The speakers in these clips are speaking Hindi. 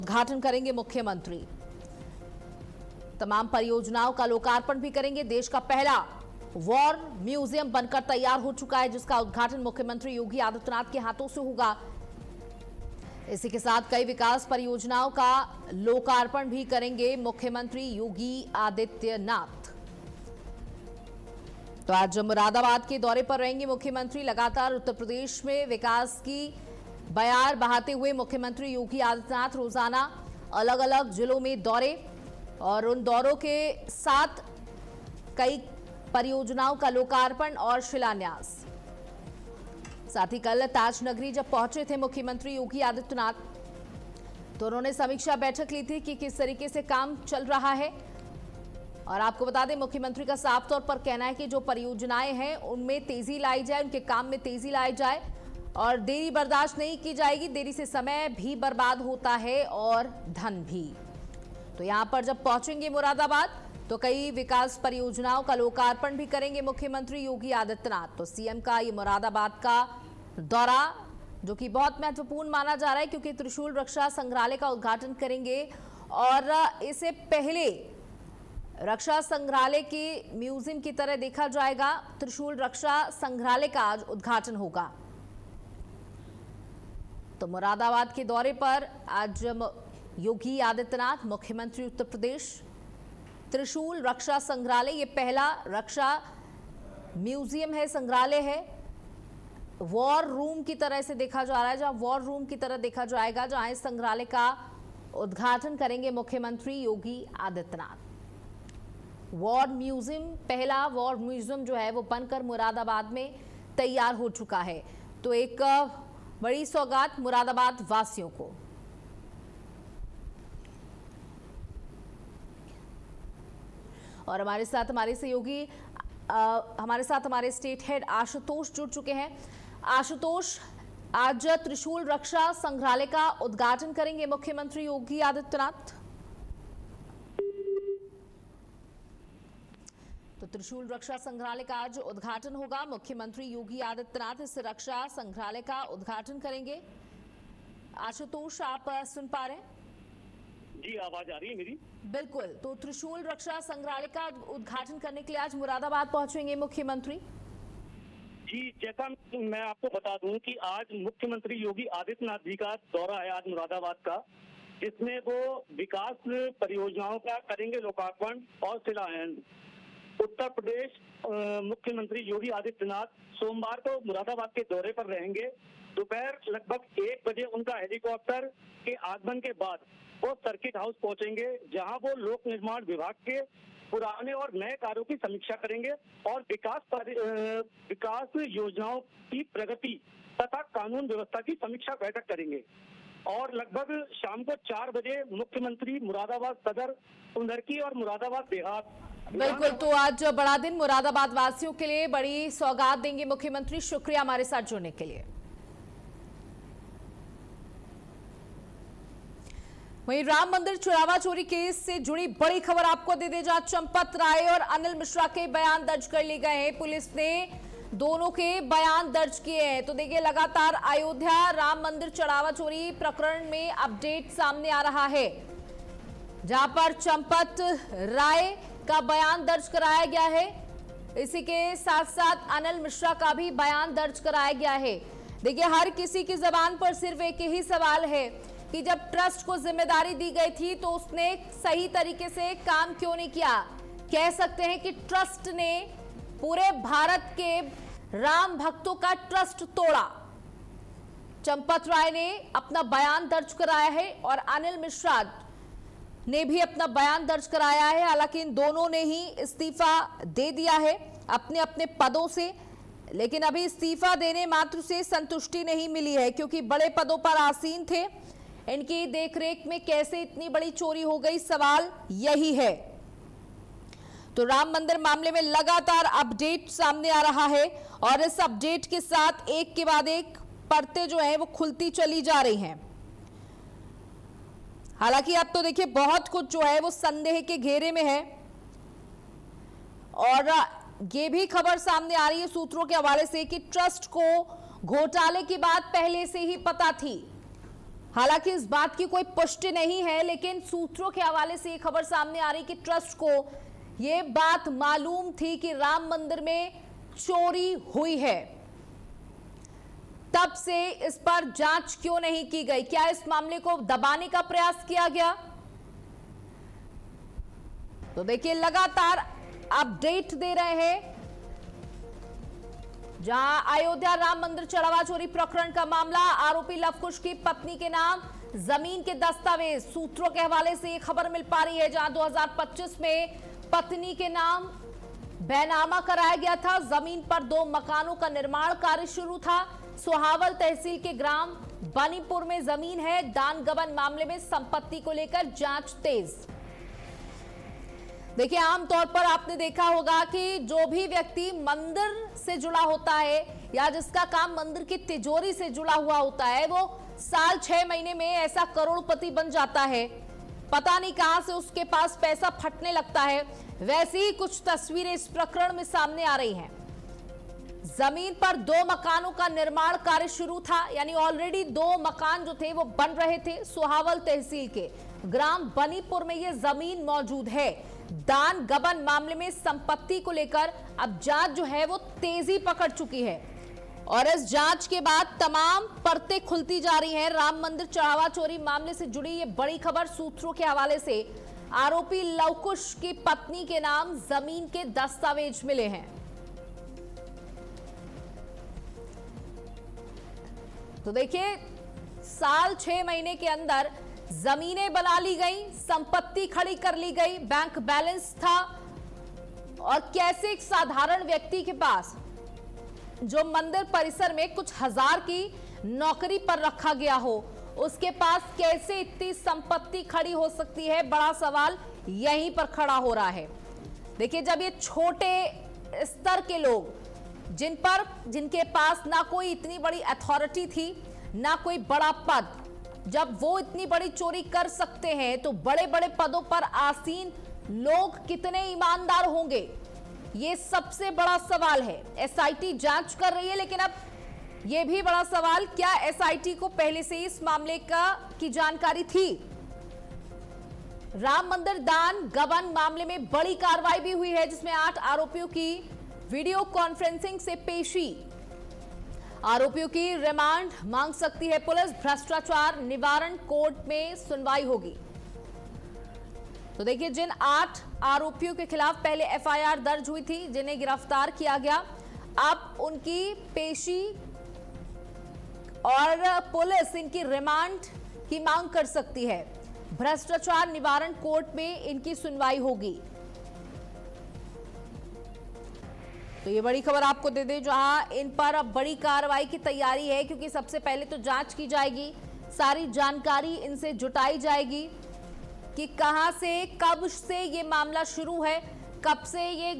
उद्घाटन करेंगे मुख्यमंत्री। तमाम परियोजनाओं का लोकार्पण भी करेंगे। देश का पहला वॉर म्यूजियम बनकर तैयार हो चुका है, जिसका उद्घाटन मुख्यमंत्री योगी आदित्यनाथ के हाथों से होगा। इसी के साथ कई विकास परियोजनाओं का लोकार्पण भी करेंगे मुख्यमंत्री योगी आदित्यनाथ। तो आज मुरादाबाद के दौरे पर रहेंगे मुख्यमंत्री। लगातार उत्तर प्रदेश में विकास की बयार बहाते हुए मुख्यमंत्री योगी आदित्यनाथ रोजाना अलग अलग जिलों में दौरे और उन दौरों के साथ कई परियोजनाओं का लोकार्पण और शिलान्यास। साथ ही कल ताज नगरी जब पहुंचे थे मुख्यमंत्री योगी आदित्यनाथ, तो उन्होंने समीक्षा बैठक ली थी कि किस तरीके से काम चल रहा है। और आपको बता दें, मुख्यमंत्री का साफ तौर पर कहना है कि जो परियोजनाएं हैं उनमें तेजी लाई जाए, उनके काम में तेजी लाई जाए और देरी बर्दाश्त नहीं की जाएगी। देरी से समय भी बर्बाद होता है और धन भी। तो यहां पर जब पहुंचेंगे मुरादाबाद तो कई विकास परियोजनाओं का लोकार्पण भी करेंगे मुख्यमंत्री योगी आदित्यनाथ। तो सीएम का ये मुरादाबाद का दौरा, जो कि बहुत महत्वपूर्ण माना जा रहा है, क्योंकि त्रिशूल रक्षा संग्रहालय का उद्घाटन करेंगे और इससे पहले रक्षा संग्रहालय की म्यूजियम की तरह देखा जाएगा। त्रिशूल रक्षा संग्रहालय का आज उद्घाटन होगा। तो मुरादाबाद के दौरे पर आज योगी आदित्यनाथ, मुख्यमंत्री उत्तर प्रदेश। त्रिशूल रक्षा संग्रहालय ये पहला रक्षा म्यूजियम है, संग्रहालय है। वॉर रूम की तरह से देखा जा रहा है, जहां वॉर रूम की तरह देखा जाएगा, जहां इस संग्रहालय का उद्घाटन करेंगे मुख्यमंत्री योगी आदित्यनाथ। वॉर म्यूजियम, पहला वॉर म्यूजियम जो है वो बनकर मुरादाबाद में तैयार हो चुका है। तो एक बड़ी सौगात मुरादाबाद वासियों को। और हमारे साथ हमारे सहयोगी हमारे स्टेट हेड आशुतोष जुड़ चुके हैं। आशुतोष, आज त्रिशूल रक्षा संग्रहालय का उद्घाटन करेंगे मुख्यमंत्री योगी आदित्यनाथ। तो त्रिशूल रक्षा संग्रहालय का आज उद्घाटन होगा। मुख्यमंत्री योगी आदित्यनाथ इस रक्षा संग्रहालय का उद्घाटन करेंगे। आशुतोष, आप सुन पा रहे हैं? जी, आवाज आ रही है मेरी? बिल्कुल। तो त्रिशूल रक्षा संग्रहालय का उद्घाटन करने के लिए आज मुरादाबाद पहुंचेंगे मुख्यमंत्री। जी, जैसा मैं आपको बता दूं कि आज मुख्यमंत्री योगी आदित्यनाथ जी का दौरा है आज मुरादाबाद का, जिसमें वो विकास परियोजनाओं का करेंगे लोकार्पण और शिलान्यास। उत्तर प्रदेश मुख्यमंत्री योगी आदित्यनाथ सोमवार को मुरादाबाद के दौरे पर रहेंगे। दोपहर लगभग 1 बजे उनका हेलीकॉप्टर के आगमन के बाद वो सर्किट हाउस पहुंचेंगे, जहां वो लोक निर्माण विभाग के पुराने और नए कार्यों की समीक्षा करेंगे और विकास योजनाओं की प्रगति तथा कानून व्यवस्था की समीक्षा बैठक करेंगे। और लगभग शाम को 4 बजे मुख्यमंत्री मुरादाबाद सदर, सुंदरकी और मुरादाबाद देहात। बिल्कुल। तो आज बड़ा दिन मुरादाबाद वासियों के लिए, बड़ी सौगात देंगे मुख्यमंत्री। शुक्रिया हमारे साथ जुड़ने के लिए। वहीं राम मंदिर चुरावा चोरी केस से जुड़ी बड़ी खबर आपको दे दे, जहां चंपत राय और अनिल मिश्रा के बयान दर्ज कर लिए गए हैं। पुलिस ने दोनों के बयान दर्ज किए हैं। तो देखिए, लगातार अयोध्या राम मंदिर चढ़ावा चोरी प्रकरण में अपडेट सामने आ रहा है, जहां पर चंपत राय का बयान दर्ज कराया गया है। इसी के साथ साथ अनिल मिश्रा का भी बयान दर्ज कराया गया है। देखिए, हर किसी की जबान पर सिर्फ एक ही सवाल है कि जब ट्रस्ट को जिम्मेदारी दी गई थी तो उसने सही तरीके से काम क्यों नहीं किया। कह सकते हैं कि ट्रस्ट ने पूरे भारत के राम भक्तों का ट्रस्ट तोड़ा। चंपत राय ने अपना बयान दर्ज कराया है और अनिल मिश्रा ने भी अपना बयान दर्ज कराया है। हालांकि इन दोनों ने ही इस्तीफा दे दिया है अपने अपने पदों से, लेकिन अभी इस्तीफा देने मात्र से संतुष्टि नहीं मिली है, क्योंकि बड़े पदों पर आसीन थे। इनकी देखरेख में कैसे इतनी बड़ी चोरी हो गई, सवाल यही है। तो राम मंदिर मामले में लगातार अपडेट सामने आ रहा है और इस अपडेट के साथ एक के बाद एक परतें जो है वो खुलती चली जा रही हैं। हालांकि अब तो देखिए, बहुत कुछ जो है वो संदेह के घेरे में है और ये भी खबर सामने आ रही है सूत्रों के हवाले से कि ट्रस्ट को घोटाले की बात पहले से ही पता थी। हालांकि इस बात की कोई पुष्टि नहीं है, लेकिन सूत्रों के हवाले से ये खबर सामने आ रही कि ट्रस्ट को ये बात मालूम थी कि राम मंदिर में चोरी हुई है, तब से इस पर जांच क्यों नहीं की गई? क्या इस मामले को दबाने का प्रयास किया गया? तो देखिए, लगातार अपडेट दे रहे हैं। जहां अयोध्या राम मंदिर चढ़ावा चोरी प्रकरण का मामला, आरोपी लवकुश की पत्नी के नाम जमीन के दस्तावेज, सूत्रों के हवाले से ये खबर मिल पा रही है। जहां 2025 में पत्नी के नाम बैनामा कराया गया था, जमीन पर 2 मकानों का निर्माण कार्य शुरू था। सोहावल तहसील के ग्राम बनीपुर में जमीन है। दान गबन मामले में संपत्ति को लेकर जांच तेज। देखिए, आमतौर पर आपने देखा होगा कि जो भी व्यक्ति मंदिर से जुड़ा होता है या जिसका काम मंदिर की तिजोरी से जुड़ा हुआ होता है, वो साल 6 महीने में ऐसा करोड़पति बन जाता है। पता नहीं कहां से उसके पास पैसा फटने लगता है। वैसी ही कुछ तस्वीरें इस प्रकरण में सामने आ रही हैं। जमीन पर 2 मकानों का निर्माण कार्य शुरू था, यानी ऑलरेडी 2 मकान जो थे वो बन रहे थे। सोहावल तहसील के ग्राम बनीपुर में ये जमीन मौजूद है। दान गबन मामले में संपत्ति को लेकर अब जांच जो है वो तेजी पकड़ चुकी है और इस जांच के बाद तमाम परतें खुलती जा रही हैं। राम मंदिर चढ़ावा चोरी मामले से जुड़ी ये बड़ी खबर, सूत्रों के हवाले से आरोपी लवकुश की पत्नी के नाम जमीन के दस्तावेज मिले हैं। तो देखिए, साल 6 महीने के अंदर जमीनें बना ली गई, संपत्ति खड़ी कर ली गई, बैंक बैलेंस था। और कैसे एक साधारण व्यक्ति के पास जो मंदिर परिसर में कुछ हजार की नौकरी पर रखा गया हो, उसके पास कैसे इतनी संपत्ति खड़ी हो सकती है? बड़ा सवाल यहीं पर खड़ा हो रहा है। देखिए, जब ये छोटे स्तर के लोग जिनके पास ना कोई इतनी बड़ी अथॉरिटी थी, ना कोई बड़ा पद, जब वो इतनी बड़ी चोरी कर सकते हैं, तो बड़े बड़े पदों पर आसीन लोग कितने ईमानदार होंगे? ये सबसे बड़ा सवाल है। एसआईटी जांच कर रही है, लेकिन अब ये भी बड़ा सवाल, क्या एसआईटी को पहले से इस मामले की जानकारी थी? राम मंदिर दान गबन मामले में बड़ी कार्रवाई भी हुई है, जिसमें 8 आरोपियों की वीडियो कॉन्फ्रेंसिंग से पेशी। आरोपियों की रिमांड मांग सकती है पुलिस। भ्रष्टाचार निवारण कोर्ट में सुनवाई होगी। तो देखिए, जिन 8 आरोपियों के खिलाफ पहले एफआईआर दर्ज हुई थी, जिन्हें गिरफ्तार किया गया, अब उनकी पेशी और पुलिस इनकी रिमांड की मांग कर सकती है। भ्रष्टाचार निवारण कोर्ट में इनकी सुनवाई होगी। तो ये बड़ी खबर आपको दे दे, जहां इन पर अब बड़ी कार्रवाई की तैयारी है, क्योंकि सबसे पहले तो जांच की जाएगी, सारी जानकारी इनसे जुटाई जाएगी कि कहां से, कब से ये मामला शुरू है, कब से ये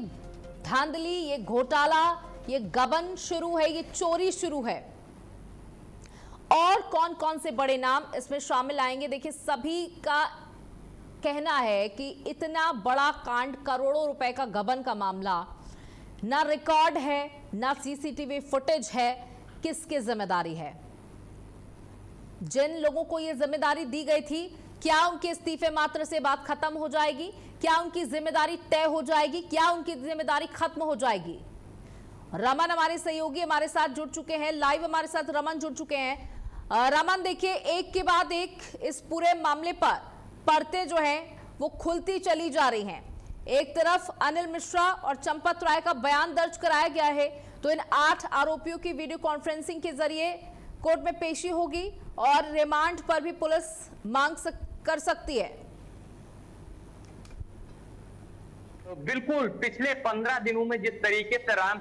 धांधली, ये घोटाला, ये गबन शुरू है, ये चोरी शुरू है, और कौन कौन से बड़े नाम इसमें शामिल आएंगे। देखिए, सभी का कहना है कि इतना बड़ा कांड, करोड़ों रुपए का गबन का मामला, ना रिकॉर्ड है, ना सीसीटीवी फुटेज है, किसकी जिम्मेदारी है? जिन लोगों को यह जिम्मेदारी दी गई थी, क्या उनके इस्तीफे मात्र से बात खत्म हो जाएगी? क्या उनकी जिम्मेदारी तय हो जाएगी? क्या उनकी जिम्मेदारी खत्म हो जाएगी? रमन हमारे सहयोगी हमारे साथ जुड़ चुके हैं, लाइव हमारे साथ रमन जुड़ चुके हैं। रमन, देखिए, एक के बाद एक इस पूरे मामले पर परतें जो हैं वो खुलती चली जा रही हैं। एक तरफ अनिल मिश्रा और चंपत राय का बयान दर्ज कराया गया है, तो इन 8 आरोपियों की वीडियो कॉन्फ्रेंसिंग के जरिए कोर्ट में पेशी होगी और रिमांड पर भी पुलिस कर सकती है। बिल्कुल, पिछले 15 दिनों में जिस तरीके से राम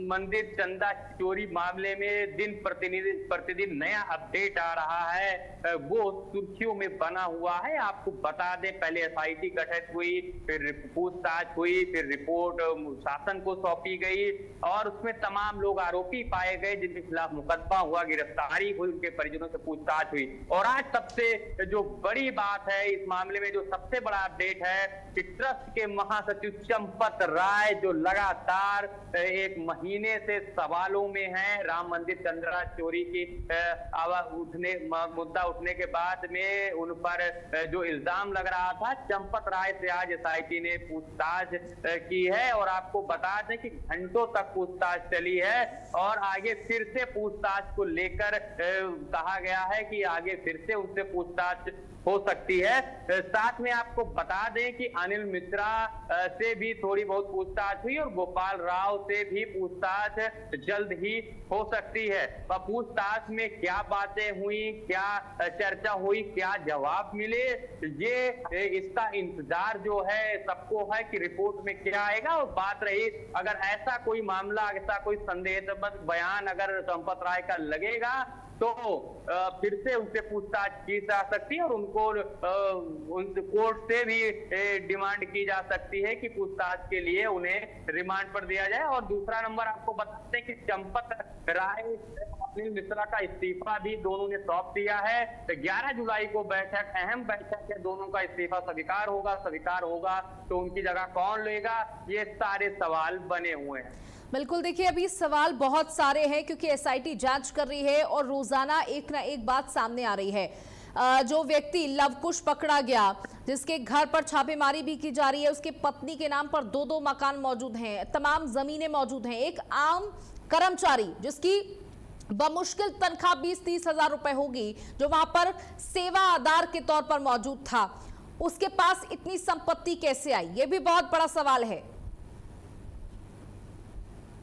मंदिर चंदा चोरी मामले में दिन प्रतिदिन नया अपडेट आ रहा है, वो सुर्खियों में बना हुआ है। आपको बता दें, पहले एसआईटी गठित हुई, फिर पूछताछ हुई, फिर रिपोर्ट शासन को सौंपी गई और उसमें तमाम लोग आरोपी पाए गए जिनके खिलाफ मुकदमा हुआ, गिरफ्तारी हुई, उनके परिजनों से पूछताछ हुई। और आज सबसे जो बड़ी बात है इस मामले में, जो सबसे बड़ा अपडेट है कि ट्रस्ट के महासचिव चंपत राय जो लगातार एक महीने से सवालों में है, राम मंदिर चंदा चोरी की मुद्दा उठने के बाद में उन पर जो इल्जाम लग रहा था, चंपत राय से आज एसआईटी ने पूछताछ की है और आपको बता दें कि घंटों तक पूछताछ चली है और आगे फिर से पूछताछ को लेकर कहा गया है कि आगे फिर से उनसे पूछताछ हो सकती है। साथ में आपको बता दें कि अनिल मिश्रा से भी थोड़ी बहुत पूछताछ हुई और गोपाल राव से भी पूछताछ जल्द ही हो सकती है। पूछताछ में क्या बातें हुई, क्या चर्चा हुई, क्या जवाब मिले, ये इसका इंतजार जो है सबको है कि रिपोर्ट में क्या आएगा। और बात रही अगर ऐसा कोई मामला, ऐसा कोई संदेहास्पद बयान अगर चंपत राय का लगेगा तो फिर से उनसे पूछताछ की जा सकती है और उनको कोर्ट से भी डिमांड की जा सकती है कि पूछताछ के लिए उन्हें रिमांड पर दिया जाए। और दूसरा नंबर आपको बताते हैं कि चंपत राय अनिल मिश्रा का इस्तीफा भी दोनों ने सौंप दिया है। 11 जुलाई को बैठक, अहम बैठक है, दोनों का इस्तीफा स्वीकार होगा तो उनकी जगह कौन लेगा, ये सारे सवाल बने हुए हैं। बिल्कुल, देखिए अभी सवाल बहुत सारे हैं क्योंकि एसआईटी जांच कर रही है और रोजाना एक ना एक बात सामने आ रही है। जो व्यक्ति लवकुश पकड़ा गया, जिसके घर पर छापेमारी भी की जा रही है, उसके पत्नी के नाम पर 2-2 मकान मौजूद हैं, तमाम जमीनें मौजूद हैं। एक आम कर्मचारी जिसकी बमुश्किल तनख्वाह 20-30 हजार रुपए होगी, जो वहां पर सेवा आधार के तौर पर मौजूद था, उसके पास इतनी संपत्ति कैसे आई, यह भी बहुत बड़ा सवाल है।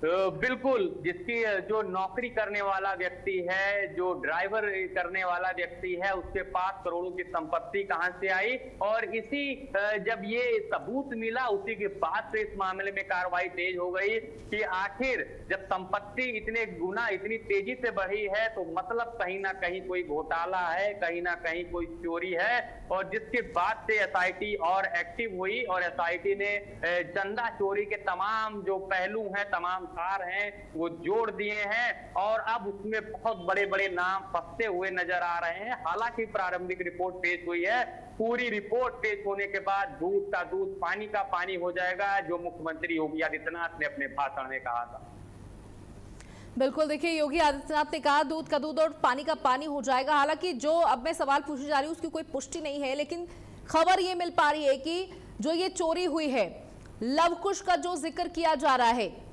बिल्कुल, जिसकी जो नौकरी करने वाला व्यक्ति है, जो ड्राइवर करने वाला व्यक्ति है, उसके पास करोड़ों की संपत्ति कहां से आई। और इसी जब ये सबूत मिला उसी के बाद से इस मामले में कार्रवाई तेज हो गई कि आखिर जब संपत्ति इतने गुना इतनी तेजी से बढ़ी है तो मतलब कहीं ना कहीं कोई घोटाला है, कहीं ना कहीं कोई चोरी है। और जिसके बाद से एसआईटी और एक्टिव हुई और एसआईटी ने चंदा चोरी के तमाम जो पहलू हैं, तमाम सार हैं, वो जोड़ दिए हैं और अब उसमें बहुत बड़े बड़े नाम फंसते हुए नजर आ रहे हैं। हालांकि प्रारंभिक रिपोर्ट पेश हुई है, पूरी रिपोर्ट पेश होने के बाद दूध का दूध, पानी का पानी हो जाएगा, जो मुख्यमंत्री योगी आदित्यनाथ ने अपने भाषण में कहा था। बिल्कुल, देखिए योगी आदित्यनाथ ने कहा दूध का दूध और पानी का पानी हो जाएगा। हालांकि जो अब मैं सवाल पूछी जा रही हूँ उसकी कोई पुष्टि नहीं है, लेकिन खबर ये मिल पा रही है कि जो ये चोरी हुई है, लवकुश का जो जिक्र किया जा रहा है,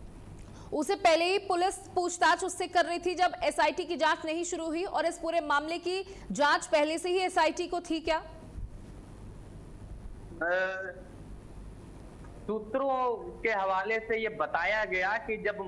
उसे पहले ही पुलिस पूछताछ उससे कर रही थी जब एसआईटी की जांच नहीं शुरू हुई। और इस पूरे मामले की जांच पहले से ही एसआईटी को थी क्या? सूत्रों के हवाले से ये बताया गया कि जब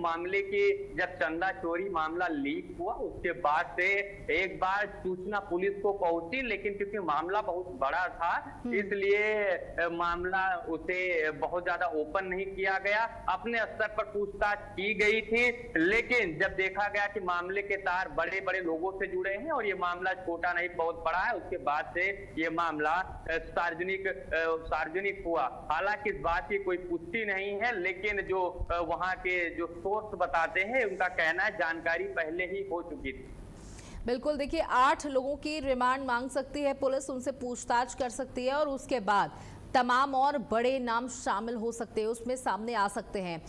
चंदा चोरी मामला लीक हुआ उसके बाद से एक बार सूचना पुलिस को पहुंची, लेकिन क्योंकि मामला बहुत बड़ा था इसलिए मामला उसे बहुत ज्यादा ओपन नहीं किया गया। अपने स्तर पर पूछताछ की गई थी, लेकिन जब देखा गया कि मामले के तार बड़े बड़े लोगों से जुड़े हैं और ये मामला छोटा नहीं बहुत बड़ा है, उसके बाद से ये मामला सार्वजनिक हुआ। हालांकि इस बात की कोई पुष्टि नहीं है, लेकिन जो वहां के जो सोर्स बताते हैं उनका कहना है जानकारी पहले ही हो चुकी थी। बिल्कुल, देखिए 8 लोगों की रिमांड मांग सकती है पुलिस, उनसे पूछताछ कर सकती है और उसके बाद तमाम और बड़े नाम शामिल हो सकते हैं, उसमें सामने आ सकते हैं।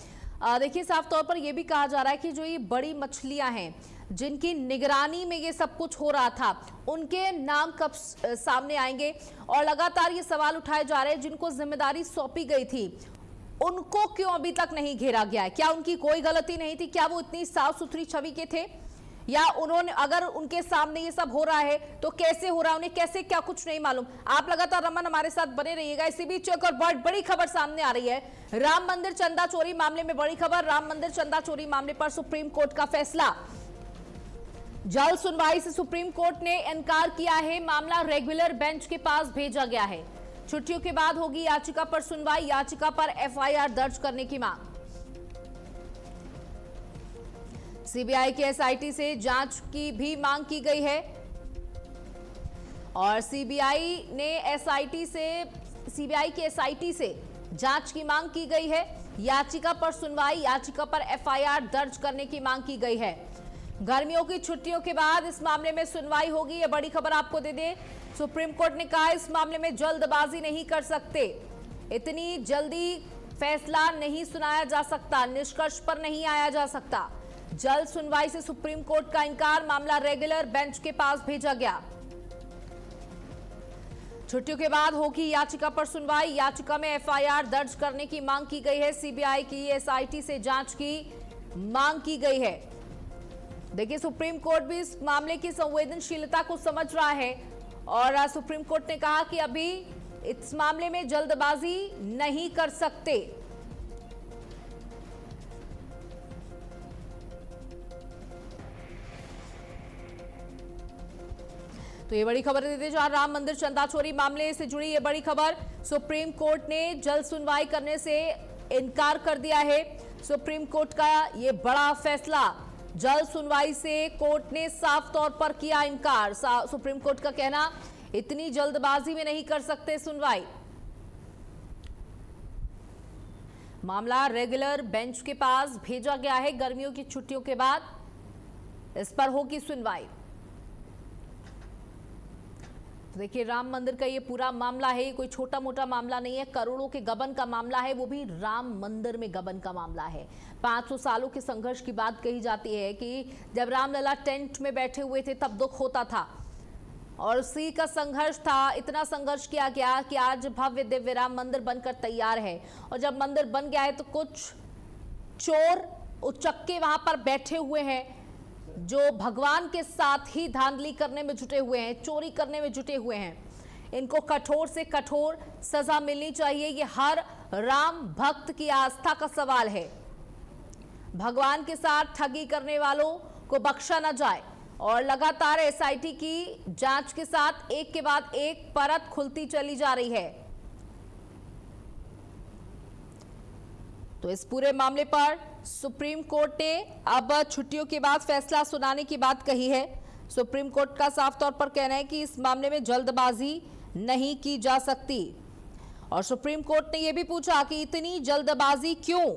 देखिए साफ तौर पर यह भी कहा जा रहा है कि जो ये बड़ी मछलियां हैं जिनकी निगरानी में ये सब कुछ हो रहा था, उनके नाम कब सामने आएंगे। और लगातार ये सवाल उठाए जा रहे हैं जिनको जिम्मेदारी सौंपी गई थी उनको क्यों अभी तक नहीं घेरा गया है? क्या उनकी कोई गलती नहीं थी? क्या वो इतनी साफ सुथरी छवि के थे? या उन्होंने, अगर उनके सामने ये सब हो रहा है तो कैसे हो रहा है, उन्हें कैसे, क्या कुछ नहीं मालूम? आप लगातार रमन हमारे साथ बने रहिएगा। इसी बीच एक और बड़ी खबर सामने आ रही है, राम मंदिर चंदा चोरी मामले में बड़ी खबर। राम मंदिर चंदा चोरी मामले पर सुप्रीम कोर्ट का फैसला। जल्द सुनवाई से सुप्रीम कोर्ट ने इनकार किया है, मामला रेगुलर बेंच के पास भेजा गया है। छुट्टियों के बाद होगी याचिका पर सुनवाई, याचिका पर एफआईआर दर्ज करने की मांग। सीबीआई की एसआईटी से जांच की भी मांग की गई है और सीबीआई की एसआईटी से जांच की मांग की गई है। याचिका पर सुनवाई, याचिका पर एफआईआर दर्ज करने की मांग की गई है। गर्मियों की छुट्टियों के बाद इस मामले में सुनवाई होगी। ये बड़ी खबर आपको दे दें, सुप्रीम कोर्ट ने कहा इस मामले में जल्दबाजी नहीं कर सकते, इतनी जल्दी फैसला नहीं सुनाया जा सकता, निष्कर्ष पर नहीं आया जा सकता। जल्द सुनवाई से सुप्रीम कोर्ट का इनकार, मामला रेगुलर बेंच के पास भेजा गया। छुट्टियों के बाद होगी याचिका पर सुनवाई। याचिका में एफआईआर दर्ज करने की मांग की गई है। सीबीआई की एसआईटी से जांच की मांग की गई है। देखिए, सुप्रीम कोर्ट भी इस मामले की संवेदनशीलता को समझ रहा है और सुप्रीम कोर्ट ने कहा कि अभी इस मामले में जल्दबाजी नहीं कर सकते। तो ये बड़ी खबर देते जा राम मंदिर चंदा चोरी मामले से जुड़ी ये बड़ी खबर। सुप्रीम कोर्ट ने जल्द सुनवाई करने से इनकार कर दिया है। सुप्रीम कोर्ट का ये बड़ा फैसला, जल्द सुनवाई से कोर्ट ने साफ तौर पर किया इनकार। सुप्रीम कोर्ट का कहना, इतनी जल्दबाजी में नहीं कर सकते सुनवाई। मामला रेगुलर बेंच के पास भेजा गया है। गर्मियों की छुट्टियों के बाद इस पर होगी सुनवाई। देखिए, राम मंदिर का ये पूरा मामला है, कोई छोटा मोटा मामला नहीं है, करोड़ों के गबन का मामला है, वो भी राम मंदिर में गबन का मामला है। 500 सालों के संघर्ष की बात कही जाती है कि जब रामलला टेंट में बैठे हुए थे तब दुख होता था और उसी का संघर्ष था। इतना संघर्ष किया गया कि आज भव्य दिव्य राम मंदिर बनकर तैयार है और जब मंदिर बन गया है तो कुछ चोर उचक्के वहां पर बैठे हुए हैं जो भगवान के साथ ही धांधली करने में जुटे हुए हैं, चोरी करने में जुटे हुए हैं। इनको कठोर से कठोर सजा मिलनी चाहिए। ये हर राम भक्त की आस्था का सवाल है। भगवान के साथ ठगी करने वालों को बख्शा न जाए और लगातार एसआईटी की जांच के साथ एक के बाद एक परत खुलती चली जा रही है। तो इस पूरे मामले पर सुप्रीम कोर्ट ने अब छुट्टियों के बाद फैसला सुनाने की बात कही है। सुप्रीम कोर्ट का साफ तौर पर कहना है कि इस मामले में जल्दबाजी नहीं की जा सकती और सुप्रीम कोर्ट ने यह भी पूछा कि इतनी जल्दबाजी क्यों।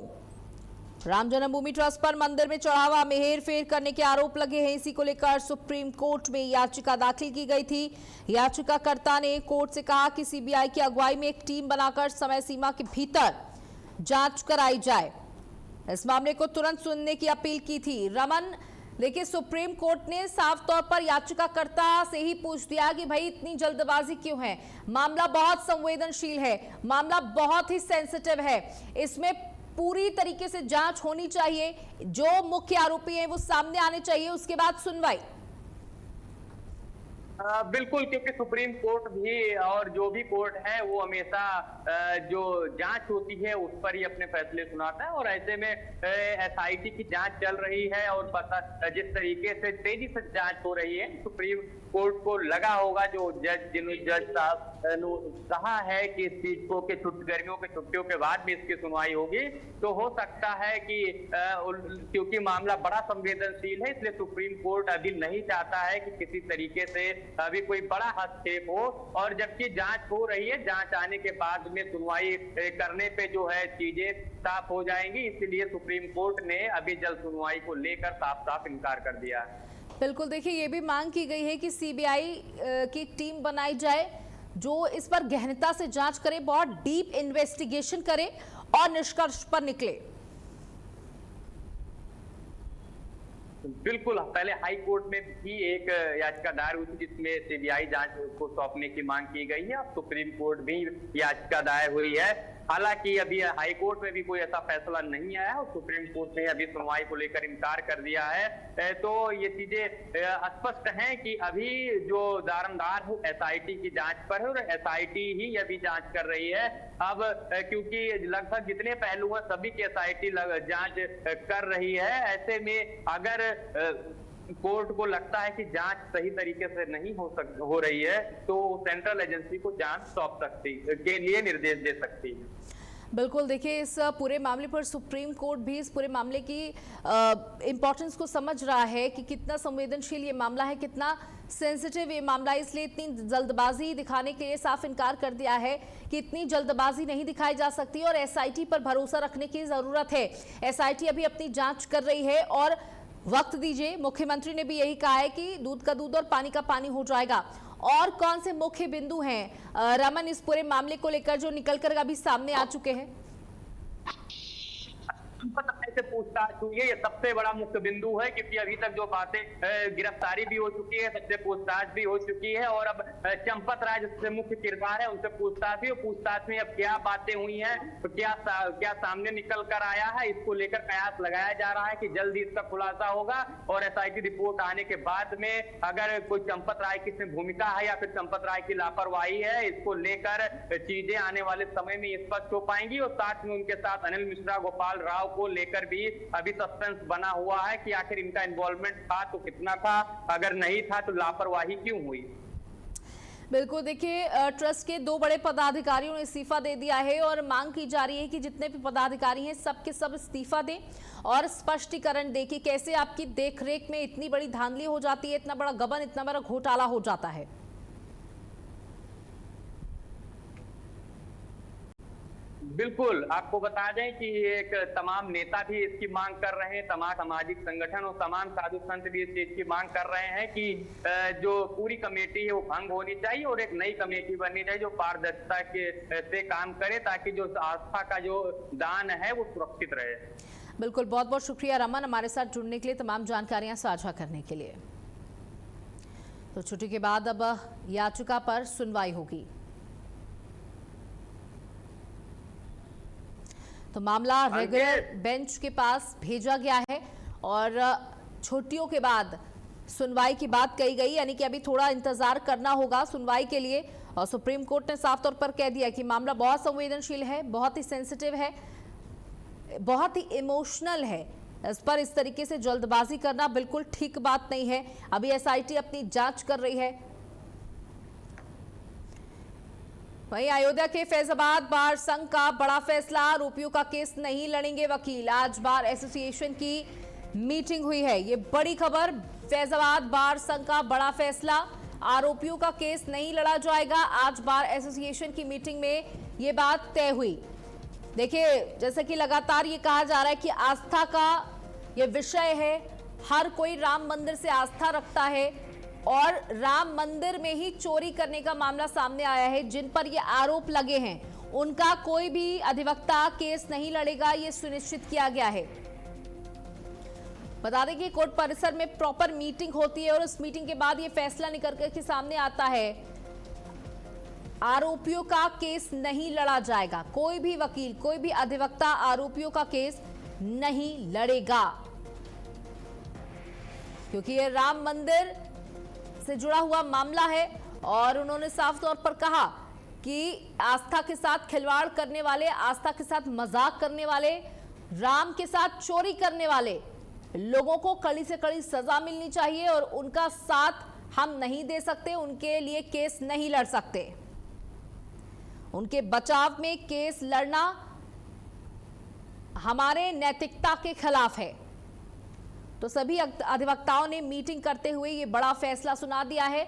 राम जन्मभूमि ट्रस्ट पर मंदिर में चढ़ावा में हेरफेर करने के आरोप लगे हैं। इसी को लेकर सुप्रीम कोर्ट में याचिका दाखिल की गई थी। याचिकाकर्ता ने कोर्ट से कहा कि सीबीआई की अगुवाई में एक टीम बनाकर समय सीमा के भीतर जांच कराई जाए। इस मामले को तुरंत सुनने की अपील की थी। रमन, देखिए, सुप्रीम कोर्ट ने साफ तौर पर याचिकाकर्ता से ही पूछ दिया कि भाई इतनी जल्दबाजी क्यों है। मामला बहुत संवेदनशील है, मामला बहुत ही सेंसिटिव है, इसमें पूरी तरीके से जांच होनी चाहिए। जो मुख्य आरोपी हैं वो सामने आने चाहिए, उसके बाद सुनवाई। बिल्कुल, क्योंकि सुप्रीम कोर्ट भी और जो भी कोर्ट है वो हमेशा जो जांच होती है उस पर ही अपने फैसले सुनाता है और ऐसे में एसआईटी की जांच चल रही है और जिस तरीके से तेजी से जांच हो रही है, सुप्रीम कोर्ट को लगा होगा, जो जज साहब कहा है कि इस चीज को कि गर्मियों की छुट्टियों के बाद भी इसकी सुनवाई होगी, तो हो सकता है कि क्योंकि मामला बड़ा संवेदनशील है इसलिए सुप्रीम कोर्ट अभी नहीं चाहता है कि किसी तरीके से अभी कोई बड़ा हस्तक्षेप हो और जबकि जांच हो रही है, जांच आने के बाद में सुनवाई करने पे जो है चीजें साफ हो जाएंगी। इसलिए सुप्रीम कोर्ट ने अभी जल्द सुनवाई को लेकर साफ साफ इनकार कर दिया है। बिल्कुल, देखिए, ये भी मांग की गई है कि सीबीआई की टीम बनाई जाए जो इस पर गहनता से जांच करे, बहुत डीप इन्वेस्टिगेशन करे और निष्कर्ष पर निकले। बिल्कुल, पहले हाई कोर्ट में भी एक याचिका दायर हुई थी जिसमें सीबीआई जांच को सौंपने की मांग की गई है। अब सुप्रीम कोर्ट भी याचिका दायर हुई है। हालांकि अभी हाई कोर्ट में भी कोई ऐसा फैसला नहीं आया और सुप्रीम कोर्ट ने अभी सुनवाई को लेकर इनकार कर दिया है। तो ये चीजें स्पष्ट हैं कि अभी जो दारोमदार है एसआईटी की जांच पर है और एसआईटी ही अभी जांच कर रही है। अब क्योंकि लगभग जितने पहलू हैं सभी की एसआईटी जांच कर रही है, ऐसे में अगर कोर्ट को लगता है कि जांच सही तरीके से नहीं हो रही है तो सेंट्रल एजेंसी को जांच सौंप सकती के लिए निर्देश दे सकती है। बिल्कुल, देखिए, इस पूरे मामले पर सुप्रीम कोर्ट भी इस पूरे मामले की इम्पोर्टेंस को समझ रहा है कि कितना संवेदनशील ये मामला है, कितना सेंसिटिव ये मामला है, इसलिए इतनी जल्दबाजी दिखाने के लिए साफ इनकार कर दिया है कि इतनी जल्दबाजी नहीं दिखाई जा सकती और एसआईटी पर भरोसा रखने की जरूरत है। एसआईटी अभी अपनी जांच कर रही है और वक्त दीजिए। मुख्यमंत्री ने भी यही कहा है कि दूध का दूध और पानी का पानी हो जाएगा। और कौन से मुख्य बिंदु हैं रमन इस पूरे मामले को लेकर जो निकलकर अभी सामने आ चुके हैं? से पूछताछ हुई है, ये सबसे बड़ा मुख्य बिंदु है, क्योंकि अभी तक जो बातें गिरफ्तारी भी हो चुकी है, सबसे पूछताछ भी हो चुकी है, और अब चंपत राय जिससे मुख्य किरदार है उनसे पूछताछ भी, पूछताछ में अब क्या बातें हुई हैं, तो क्या सामने निकल कर आया है, इसको लेकर कयास लगाया जा रहा है कि जल्द ही इसका खुलासा होगा। और एसआईटी रिपोर्ट आने के बाद में अगर कोई चंपत राय की इसमें भूमिका है या फिर चंपत राय की लापरवाही है, इसको लेकर चीजें आने वाले समय में स्पष्ट हो पाएंगी। और साथ में उनके साथ अनिल मिश्रा, गोपाल राव को लेकर भी अभी सस्पेंस बना हुआ है कि आखिर इनका इन्वॉल्वमेंट था तो कितना था, अगर नहीं था तो लापरवाही क्यों हुई। बिल्कुल, देखिए ट्रस्ट के 2 बड़े पदाधिकारियों ने इस्तीफा दे दिया है और मांग की जा रही है कि जितने भी पदाधिकारी हैं सब के सब इस्तीफा दें और स्पष्टीकरण दें कि कैसे आपकी देखरेख में इतनी बड़ी धांधली हो जाती है, इतना बड़ा गबन, इतना बड़ा घोटाला हो जाता है। बिल्कुल, आपको बता दें कि एक तमाम नेता भी इसकी मांग कर रहे हैं, तमाम सामाजिक संगठन और तमाम साधु संत भी इस चीज की मांग कर रहे हैं कि जो पूरी कमेटी है वो भंग होनी चाहिए और एक नई कमेटी बननी चाहिए जो पारदर्शिता से काम करे, ताकि जो आस्था का जो दान है वो सुरक्षित रहे। बिल्कुल, बहुत बहुत शुक्रिया रमन, हमारे साथ जुड़ने के लिए, तमाम जानकारियां साझा करने के लिए। तो छुट्टी के बाद अब याचिका पर सुनवाई होगी। तो मामला रेगुलर बेंच के पास भेजा गया है और छुट्टियों के बाद सुनवाई की बात कही गई, यानी कि अभी थोड़ा इंतजार करना होगा सुनवाई के लिए। और सुप्रीम कोर्ट ने साफ तौर पर कह दिया कि मामला बहुत संवेदनशील है, बहुत ही सेंसिटिव है, बहुत ही इमोशनल है। इस पर इस तरीके से जल्दबाजी करना बिल्कुल ठीक बात नहीं है। अभी एसआईटी अपनी जांच कर रही है। वहीं अयोध्या के फैजाबाद बार संघ का बड़ा फैसला, आरोपियों का केस नहीं लड़ेंगे वकील। आज बार एसोसिएशन की मीटिंग हुई है, ये बड़ी खबर। फैजाबाद बार संघ का बड़ा फैसला, आरोपियों का केस नहीं लड़ा जाएगा। आज बार एसोसिएशन की मीटिंग में ये बात तय हुई। देखिए, जैसे कि लगातार ये कहा जा रहा है कि आस्था का ये विषय है, हर कोई राम मंदिर से आस्था रखता है और राम मंदिर में ही चोरी करने का मामला सामने आया है। जिन पर ये आरोप लगे हैं उनका कोई भी अधिवक्ता केस नहीं लड़ेगा, ये सुनिश्चित किया गया है। बता दें कि कोर्ट परिसर में प्रॉपर मीटिंग होती है और उस मीटिंग के बाद ये फैसला निकल कर के सामने आता है, आरोपियों का केस नहीं लड़ा जाएगा। कोई भी वकील, कोई भी अधिवक्ता आरोपियों का केस नहीं लड़ेगा, क्योंकि ये राम मंदिर से जुड़ा हुआ मामला है। और उन्होंने साफ तौर पर कहा कि आस्था के साथ खिलवाड़ करने वाले, आस्था के साथ मजाक करने वाले, राम के साथ चोरी करने वाले लोगों को कड़ी से कड़ी सजा मिलनी चाहिए और उनका साथ हम नहीं दे सकते, उनके लिए केस नहीं लड़ सकते। उनके बचाव में केस लड़ना हमारे नैतिकता के खिलाफ है। तो सभी अधिवक्ताओं ने मीटिंग करते हुए ये बड़ा फैसला सुना दिया है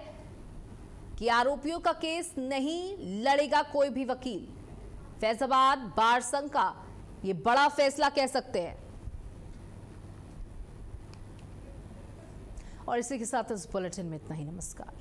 कि आरोपियों का केस नहीं लड़ेगा कोई भी वकील। फैजाबाद बार संघ का ये बड़ा फैसला कह सकते हैं। और इसी के साथ इस बुलेटिन में इतना ही। नमस्कार।